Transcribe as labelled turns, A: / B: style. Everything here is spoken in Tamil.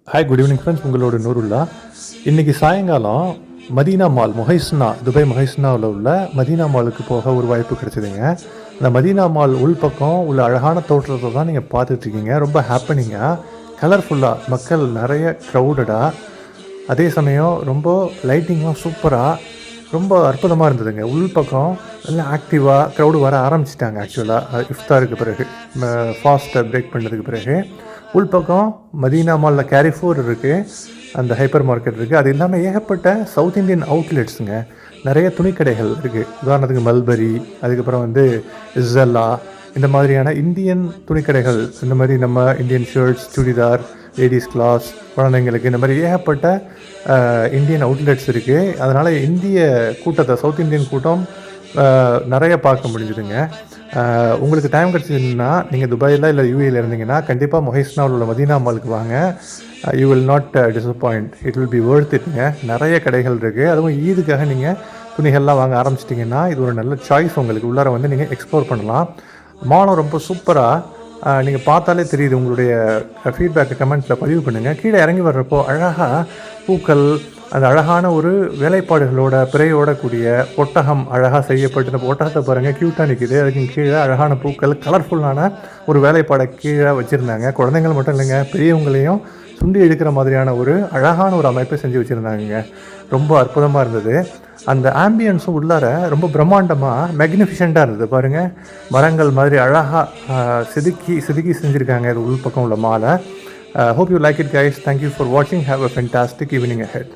A: Hi, good evening friends. உங்களோட நூருல்லா. இன்றைக்கி சாயங்காலம் மதீனா மால் மொஹைஸ்னா, துபாய் மொஹைஸ்னாவில் உள்ள மதீனா மாலுக்கு போக ஒரு வாய்ப்பு கிடைச்சிதுங்க. அந்த மதீனா மால் உள்பக்கம் உள்ள அழகான தோற்றத்தை தான் நீங்கள் பார்த்துட்ருக்கீங்க. ரொம்ப ஹாப்பனிங்காக, கலர்ஃபுல்லாக, மக்கள் நிறைய க்ரௌடடாக, அதே சமயம் ரொம்ப லைட்டிங்லாம் சூப்பராக, ரொம்ப அற்புதமாக இருந்ததுங்க. உள்பக்கம் நல்லா ஆக்டிவாக க்ரௌடு வர ஆரம்பிச்சிட்டாங்க. ஆக்சுவலாக இஃப்தாருக்கு பிறகு, ஃபாஸ்ட்டை பிரேக் பண்ணதுக்கு பிறகு உள்பக்கம் மதீனா மாலில் கேரிஃபோர் இருக்குது, அந்த ஹைப்பர் மார்க்கெட் இருக்குது. அது இல்லாமல் ஏகப்பட்ட சவுத் இண்டியன் அவுட்லெட்ஸுங்க. நிறைய துணிக்கடைகள் இருக்குது. உதாரணத்துக்கு மல்பரி, அதுக்கப்புறம் இஸ்ஸல்லா, இந்த மாதிரியான இந்தியன் துணிக்கடைகள். இந்த மாதிரி நம்ம Indian shirts, churidar, ladies class, குழந்தைங்களுக்கு, இந்த மாதிரி ஏகப்பட்ட இந்தியன் அவுட்லெட்ஸ் இருக்குது. அதனால் இந்திய கூட்டத்தை, சவுத் இந்தியன் கூட்டம் நிறைய பார்க்க முடிஞ்சுதுங்க. உங்களுக்கு டைம் கிடச்சிதுன்னா நீங்கள் துபாயில் இல்லை யூஏயில் இருந்தீங்கன்னா கண்டிப்பாக மொஹைஸ்னாவில் உள்ள மதீனா மாலுக்கு வாங்க. You will not disappoint. It will be worth இட்டுங்க. நிறைய கடைகள் இருக்குது. அதுவும் ஈதுக்காக நீங்கள் துணிகள்லாம் வாங்க ஆரம்பிச்சிட்டிங்கன்னா இது ஒரு நல்ல சாய்ஸ். உங்களுக்கு உள்ளார நீங்கள் எக்ஸ்ப்ளோர் பண்ணலாம். மாலும் ரொம்ப சூப்பராக, நீங்கள் பார்த்தாலே தெரியுது. உங்களுடைய ஃபீட்பேக்கை கமெண்ட்ஸில் பதிவு பண்ணுங்கள். கீழே இறங்கி வர்றப்போ அழகாக பூக்கள், அந்த அழகான ஒரு வேலைப்பாடுகளோட பிறையோட கூடிய ஒட்டகம் அழகாக செய்யப்பட்டு, அந்த ஒட்டகத்தை பாருங்கள், க்யூட்டாக நிற்கிது. அதுக்கு கீழே அழகான பூக்கள், கலர்ஃபுல்லான ஒரு வேலைப்பாடை கீழே வச்சுருந்தாங்க. குழந்தைங்கள் மட்டும் இல்லைங்க, பெரியவங்களையும் சுண்டி எடுக்கிற மாதிரியான ஒரு அழகான ஒரு அமைப்பை செஞ்சு வச்சுருந்தாங்க. ரொம்ப அற்புதமாக இருந்தது. அந்த ஆம்பியன்ஸும் உள்ளார ரொம்ப பிரம்மாண்டமாக மேக்னிஃபிஷண்ட்டாக இருந்தது. பாருங்கள், மரங்கள் மாதிரி அழகாக செதுக்கி செஞ்சுருக்காங்க இது உள்பக்கம் உள்ள மாலை. Hope you like it, guys. Thank you for watching. Have a fantastic evening ahead.